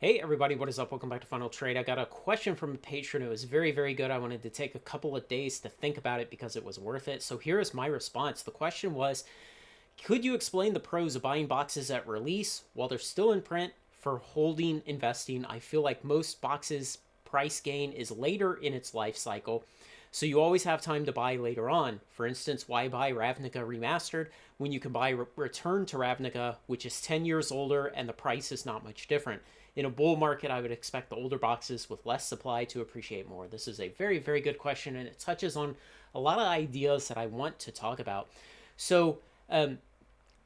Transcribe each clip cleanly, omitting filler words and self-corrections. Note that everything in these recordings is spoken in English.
Hey everybody, what is up? Welcome back to Final Trade. I got a question from a patron. It was very, very good. I wanted to take a couple of days to think about it because it was worth it. So here is my response. The question was, could you explain the pros of buying boxes at release while they're still in print for holding investing? I feel like most boxes price gain is later in its life cycle, so you always have time to buy later on. For instance, why buy Ravnica Remastered when you can buy Return to Ravnica, which is 10 years older and the price is not much different? In a bull market, I would expect the older boxes with less supply to appreciate more. This is a very, very good question, and it touches on a lot of ideas that I want to talk about. So,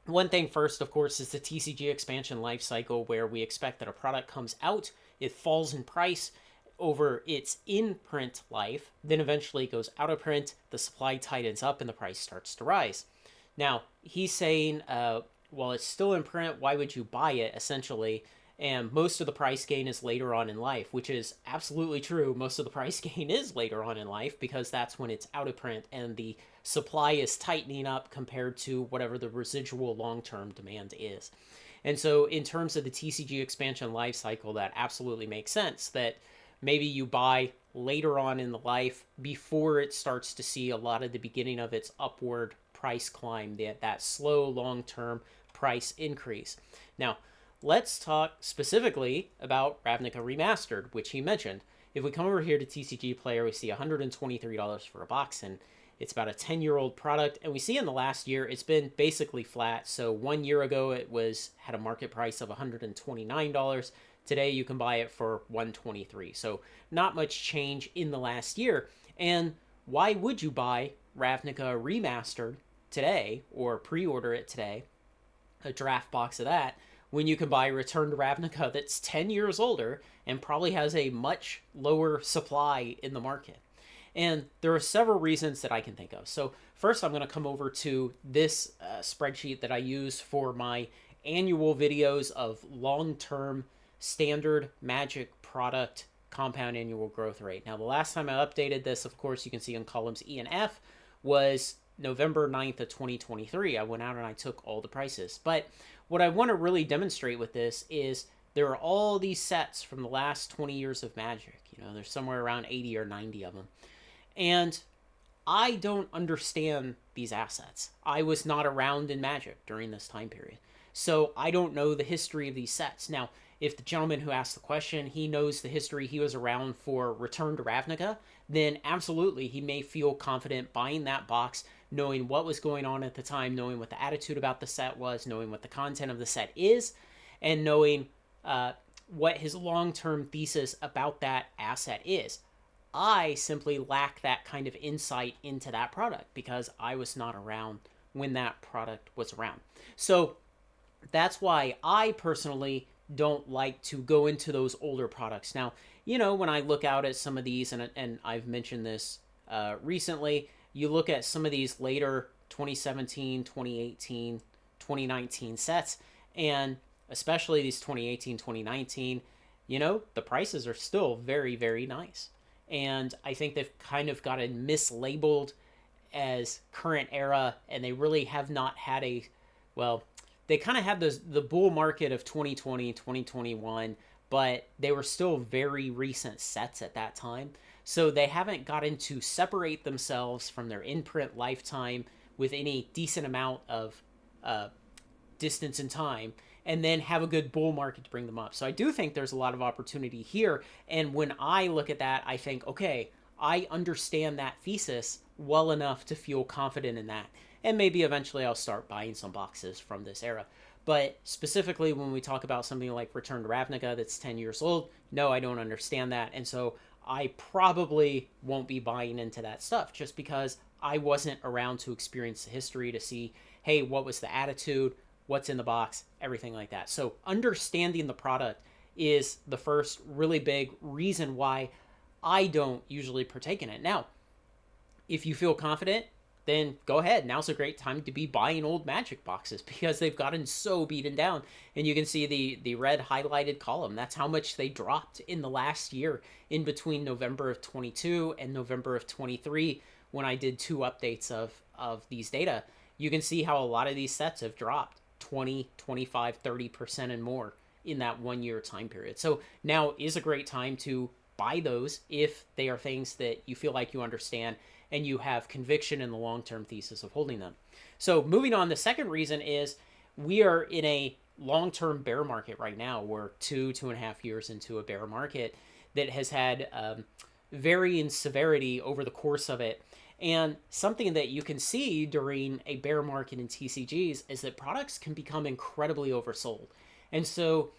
one thing first, of course, is the TCG expansion life cycle, where we expect that a product comes out, it falls in price over its in-print life, then eventually goes out of print, the supply tightens up, and the price starts to rise. Now, he's saying, while it's still in print, why would you buy it, essentially? And most of the price gain is later on in life, which is absolutely true. Most of the price gain is later on in life because that's when it's out of print and the supply is tightening up compared to whatever the residual long-term demand is. And so in terms of the TCG expansion life cycle, that absolutely makes sense, that maybe you buy later on in the life before it starts to see a lot of the beginning of its upward price climb, that slow long-term price increase. Now, let's talk specifically about Ravnica Remastered, which he mentioned. If we come over here to TCG Player, we see $123 for a box, and it's about a 10-year-old product. And we see in the last year, it's been basically flat. So 1 year ago, it had a market price of $129. Today, you can buy it for $123. So not much change in the last year. And why would you buy Ravnica Remastered today or pre-order it today, a draft box of that, when you can buy Return to Ravnica that's 10 years older and probably has a much lower supply in the market? And there are several reasons that I can think of. So first, I'm going to come over to this spreadsheet that I use for my annual videos of long-term standard Magic product compound annual growth rate. Now, the last time I updated this, of course, you can see in columns E and F, was November 9th of 2023. I went out and I took all the prices. But what I want to really demonstrate with this is there are all these sets from the last 20 years of Magic. There's somewhere around 80 or 90 of them. And I don't understand these assets. I was not around in Magic during this time period. So I don't know the history of these sets. Now, if the gentleman who asked the question, he knows the history, he was around for Return to Ravnica, then absolutely he may feel confident buying that box, knowing what was going on at the time, knowing what the attitude about the set was, knowing what the content of the set is, and knowing what his long-term thesis about that asset is. I simply lack that kind of insight into that product because I was not around when that product was around. So that's why I personally don't like to go into those older products. Now, when I look out at some of these, and I've mentioned this recently, you look at some of these later 2017, 2018, 2019 sets, and especially these 2018, 2019, the prices are still very, very nice. And I think they've kind of gotten mislabeled as current era, and they really have not had they kind of had the bull market of 2020, 2021, but they were still very recent sets at that time. So they haven't gotten to separate themselves from their in-print lifetime with any decent amount of distance in time, and then have a good bull market to bring them up. So I do think there's a lot of opportunity here. And when I look at that, I think, okay, I understand that thesis well enough to feel confident in that. And maybe eventually I'll start buying some boxes from this era. But specifically when we talk about something like Return to Ravnica that's 10 years old, no, I don't understand that. And so I probably won't be buying into that stuff just because I wasn't around to experience the history to see, hey, what was the attitude, what's in the box, everything like that. So understanding the product is the first really big reason why I don't usually partake in it. Now, if you feel confident, then go ahead. Now's a great time to be buying old Magic boxes because they've gotten so beaten down. And you can see the red highlighted column. That's how much they dropped in the last year in between November of 22 and November of 23 when I did 2 updates of these data. You can see how a lot of these sets have dropped 20, 25, 30% and more in that 1 year time period. So now is a great time to buy those if they are things that you feel like you understand and you have conviction in the long-term thesis of holding them. So moving on, the second reason is we are in a long-term bear market right now. We're 2.5 years into a bear market that has had varying severity over the course of it. And something that you can see during a bear market in TCGs is that products can become incredibly oversold. And so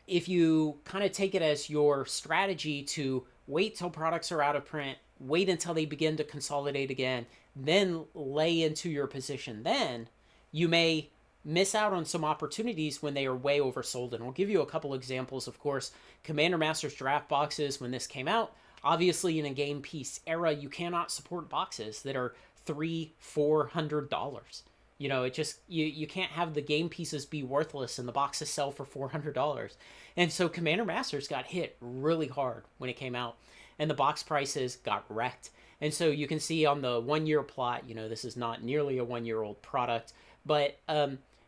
if you kind of take it as your strategy to wait till products are out of print, wait until they begin to consolidate again, then lay into your position, then you may miss out on some opportunities when they are way oversold. And I'll give you a couple examples. Of course, Commander Masters draft boxes, when this came out, obviously in a game piece era, you cannot support boxes that are $300-400. You know, it just, you can't have the game pieces be worthless and the boxes sell for $400. And so Commander Masters got hit really hard when it came out, and the box prices got wrecked. And so you can see on the 1 year plot, you know, this is not nearly a 1 year old product, but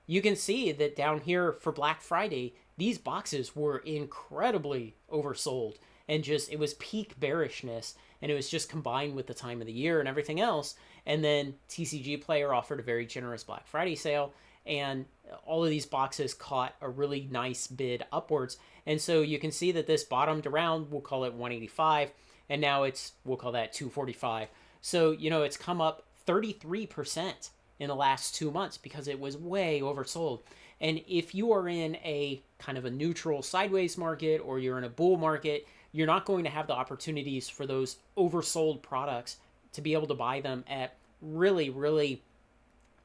you can see that down here for Black Friday, these boxes were incredibly oversold, and just, it was peak bearishness, and it was just combined with the time of the year and everything else. And then TCG Player offered a very generous Black Friday sale, and all of these boxes caught a really nice bid upwards. And so you can see that this bottomed around, we'll call it 185, and now it's, we'll call that 245. So, you know, it's come up 33% in the last 2 months because it was way oversold. And if you are in a kind of a neutral sideways market, or you're in a bull market, you're not going to have the opportunities for those oversold products to be able to buy them at really, really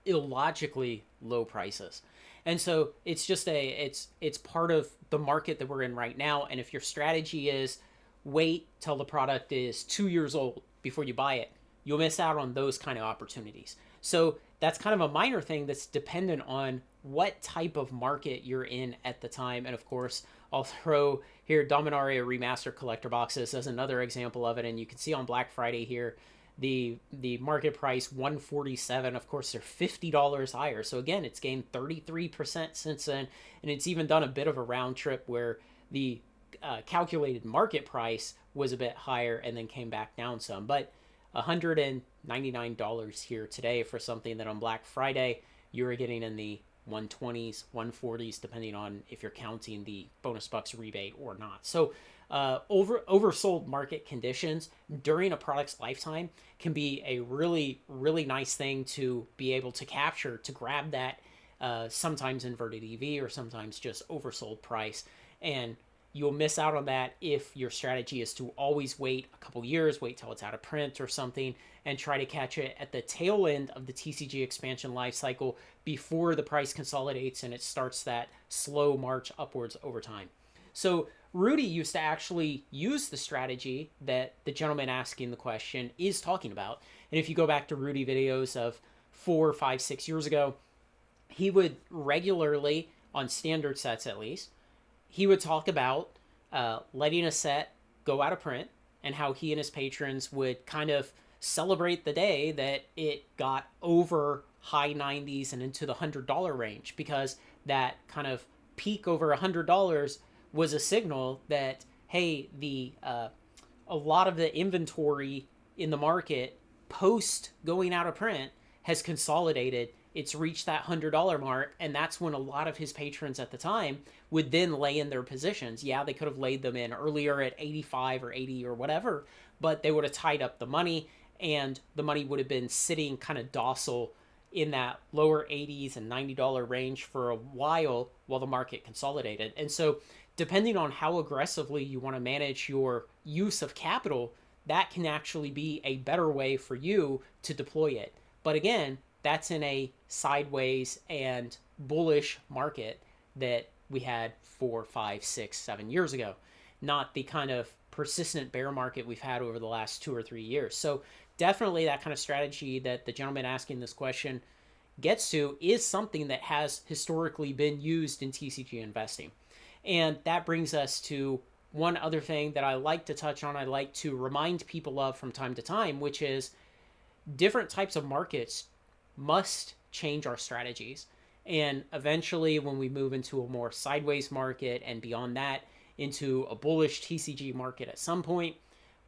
illogically low prices. And so it's just it's part of the market that we're in right now. And if your strategy is wait till the product is 2 years old before you buy it, you'll miss out on those kind of opportunities. So that's kind of a minor thing that's dependent on what type of market you're in at the time. And of course, I'll throw here Dominaria Remastered Collector Boxes as another example of it. And you can see on Black Friday here, the market price $147. Of course, they're $50 higher. So again, it's gained 33% since then. And it's even done a bit of a round trip where the calculated market price was a bit higher and then came back down some. But $199 here today for something that on Black Friday you were getting in the 120s, 140s, depending on if you're counting the bonus bucks rebate or not. So oversold market conditions during a product's lifetime can be a really, really nice thing to be able to capture, to grab that sometimes inverted EV or sometimes just oversold price. And you'll miss out on that if your strategy is to always wait a couple years, wait till it's out of print or something, and try to catch it at the tail end of the TCG expansion life cycle before the price consolidates and it starts that slow march upwards over time. So Rudy used to actually use the strategy that the gentleman asking the question is talking about. And if you go back to Rudy videos of 4, 5, 6 years ago, he would regularly, on standard sets at least, he would talk about letting a set go out of print and how he and his patrons would kind of celebrate the day that it got over high 90s and into the $100 range, because that kind of peak over $100 was a signal that, hey, a lot of the inventory in the market post going out of print has consolidated. It's reached that $100 mark, and that's when a lot of his patrons at the time would then lay in their positions. Yeah, they could have laid them in earlier at 85 or 80 or whatever, but they would have tied up the money, and the money would have been sitting kind of docile in that lower 80s and $90 range for a while the market consolidated. And so depending on how aggressively you want to manage your use of capital, that can actually be a better way for you to deploy it. But again, that's in a sideways and bullish market that we had 4, 5, 6, 7 years ago, not the kind of persistent bear market we've had over the last 2 or 3 years. So definitely that kind of strategy that the gentleman asking this question gets to is something that has historically been used in TCG investing. And that brings us to one other thing that I like to touch on, I like to remind people of from time to time, which is different types of markets must change our strategies. And eventually, when we move into a more sideways market and beyond that, into a bullish TCG market at some point,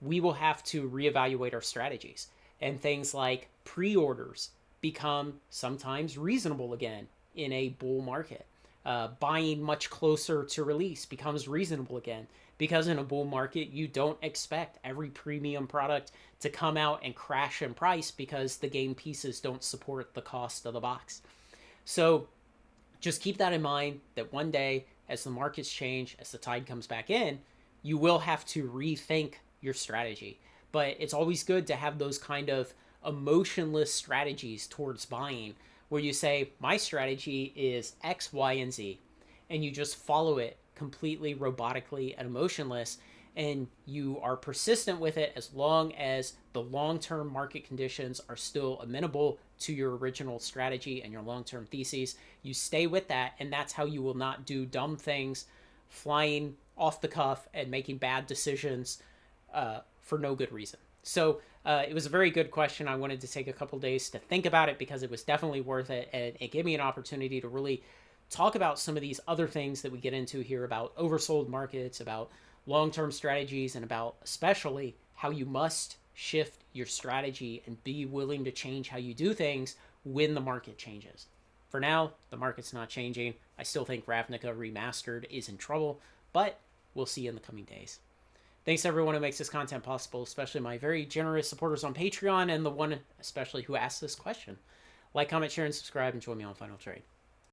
we will have to reevaluate our strategies. And things like pre orders become sometimes reasonable again in a bull market. Buying much closer to release becomes reasonable again because in a bull market, you don't expect every premium product to come out and crash in price because the game pieces don't support the cost of the box. So just keep that in mind that one day, as the markets change, as the tide comes back in, you will have to rethink your strategy. But it's always good to have those kind of emotionless strategies towards buying where you say, my strategy is X, Y, and Z. And you just follow it completely robotically and emotionless. And you are persistent with it as long as the long term market conditions are still amenable to your original strategy and your long term theses. You stay with that, and that's how you will not do dumb things, flying off the cuff and making bad decisions for no good reason. So it was a very good question. I wanted to take a couple days to think about it because it was definitely worth it, and it gave me an opportunity to really talk about some of these other things that we get into here about oversold markets, about long-term strategies, and about especially how you must shift your strategy and be willing to change how you do things when the market changes. For now, the market's not changing. I still think Ravnica Remastered is in trouble, but we'll see in the coming days. Thanks to everyone who makes this content possible, especially my very generous supporters on Patreon and the one especially who asked this question. Like, comment, share, and subscribe, and join me on Final Trade.